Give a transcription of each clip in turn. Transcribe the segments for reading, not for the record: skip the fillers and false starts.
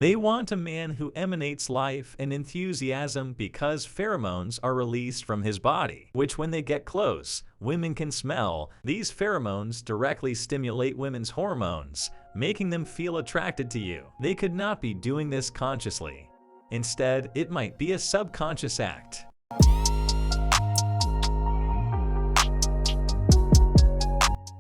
They want a man who emanates life and enthusiasm because pheromones are released from his body, which when they get close, women can smell. These pheromones directly stimulate women's hormones, making them feel attracted to you. They could not be doing this consciously. Instead, it might be a subconscious act.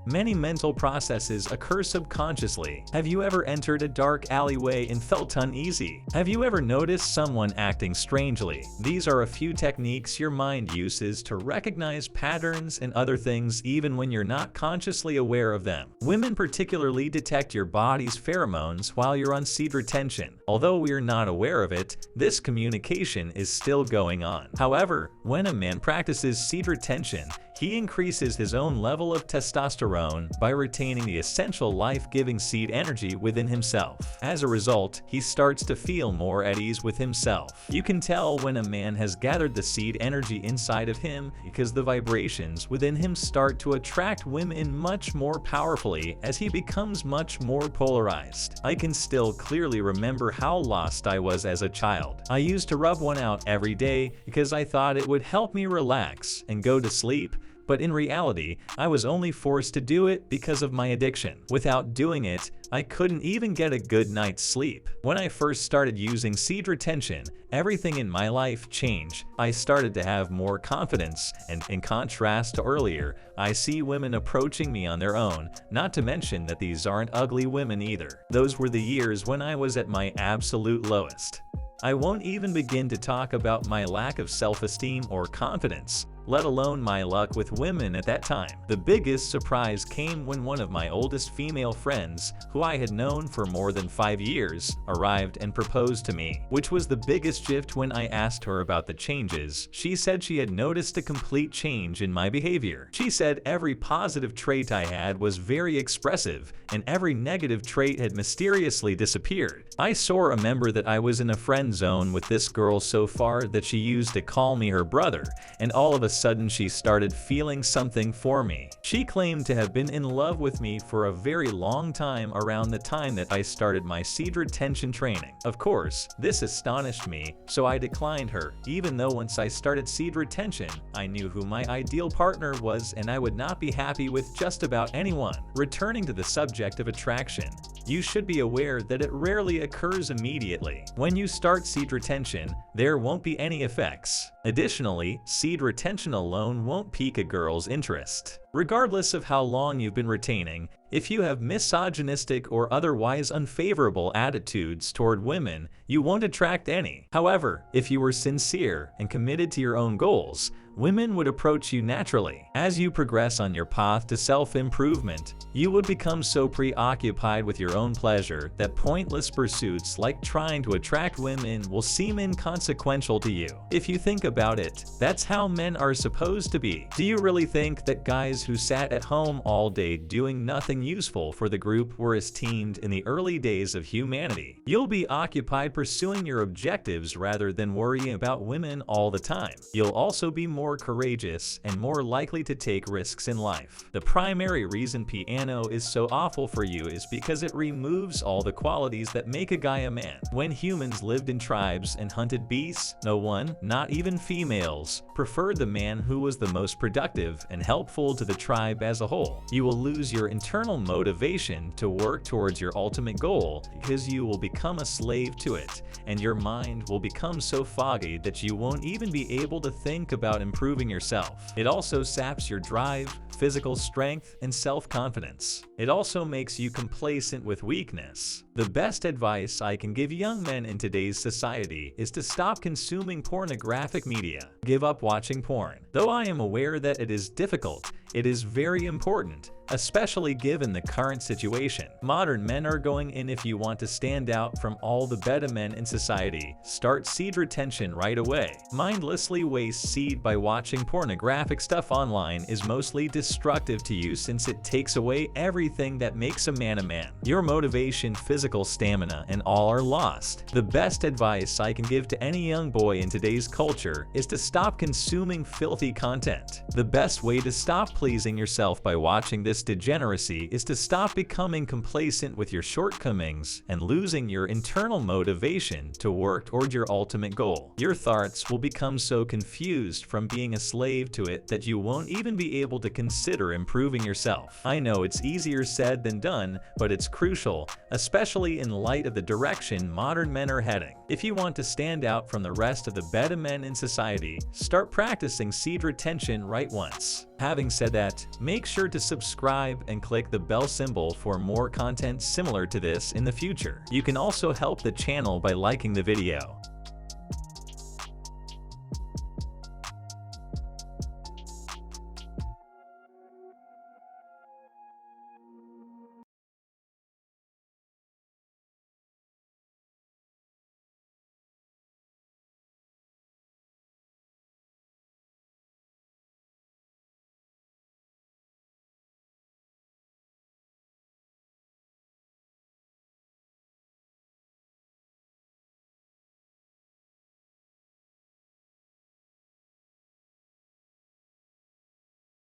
Many mental processes occur subconsciously. Have you ever entered a dark alleyway and felt uneasy? Have you ever noticed someone acting strangely? These are a few techniques your mind uses to recognize patterns and other things even when you're not consciously aware of them. Women particularly detect your body's pheromones while you're on seed retention. Although we're not aware of it, this communication is still going on. However, when a man practices seed retention, he increases his own level of testosterone by retaining the essential life-giving seed energy within himself. As a result, he starts to feel more at ease with himself. You can tell when a man has gathered the seed energy inside of him because the vibrations within him start to attract women much more powerfully as he becomes much more polarized. I can still clearly remember how lost I was as a child. I used to rub one out every day because I thought it would help me relax and go to sleep. But in reality, I was only forced to do it because of my addiction. Without doing it, I couldn't even get a good night's sleep. When I first started using seed retention, everything in my life changed. I started to have more confidence, and in contrast to earlier, I see women approaching me on their own, not to mention that these aren't ugly women either. Those were the years when I was at my absolute lowest. I won't even begin to talk about my lack of self-esteem or confidence, let alone my luck with women at that time. The biggest surprise came when one of my oldest female friends, who I had known for more than 5 years, arrived and proposed to me, which was the biggest shift. When I asked her about the changes, she said she had noticed a complete change in my behavior. She said every positive trait I had was very expressive, and every negative trait had mysteriously disappeared. I so remember that I was in a friend zone with this girl so far that she used to call me her brother, and all of a sudden she started feeling something for me. She claimed to have been in love with me for a very long time around the time that I started my seed retention training. Of course, this astonished me, so I declined her, even though once I started seed retention, I knew who my ideal partner was and I would not be happy with just about anyone. Returning to the subject of attraction, you should be aware that it rarely occurs immediately. When you start seed retention, there won't be any effects. Additionally, seed retention alone won't pique a girl's interest. Regardless of how long you've been retaining, if you have misogynistic or otherwise unfavorable attitudes toward women, you won't attract any. However, if you were sincere and committed to your own goals, women would approach you naturally. As you progress on your path to self-improvement, you would become so preoccupied with your own pleasure that pointless pursuits like trying to attract women will seem inconsequential to you. If you think about it, that's how men are supposed to be. Do you really think that guys who sat at home all day doing nothing useful for the group were esteemed in the early days of humanity? You'll be occupied pursuing your objectives rather than worrying about women all the time. You'll also be more courageous and more likely to take risks in life. The primary reason piano is so awful for you is because it removes all the qualities that make a guy a man. When humans lived in tribes and hunted beasts, no one, not even females, preferred the man who was the most productive and helpful to the tribe as a whole. You will lose your internal motivation to work towards your ultimate goal because you will become a slave to it, and your mind will become so foggy that you won't even be able to think about improving yourself. It also saps your drive, physical strength, and self-confidence. It also makes you complacent with weakness. The best advice I can give young men in today's society is to stop consuming pornographic media. Give up watching porn. Though I am aware that it is difficult, it is very important, especially given the current situation. Modern men are going in. If you want to stand out from all the beta men in society, start seed retention right away. Mindlessly waste seed by watching pornographic stuff online is mostly destructive to you since it takes away everything that makes a man a man. Your motivation, physical stamina, and all are lost. The best advice I can give to any young boy in today's culture is to stop consuming filthy content. The best way to stop pleasing yourself by watching this this degeneracy is to stop becoming complacent with your shortcomings and losing your internal motivation to work toward your ultimate goal. Your thoughts will become so confused from being a slave to it that you won't even be able to consider improving yourself. I know it's easier said than done, but it's crucial, especially in light of the direction modern men are heading. If you want to stand out from the rest of the beta men in society, start practicing seed retention right once. Having said that, make sure to subscribe and click the bell symbol for more content similar to this in the future. You can also help the channel by liking the video.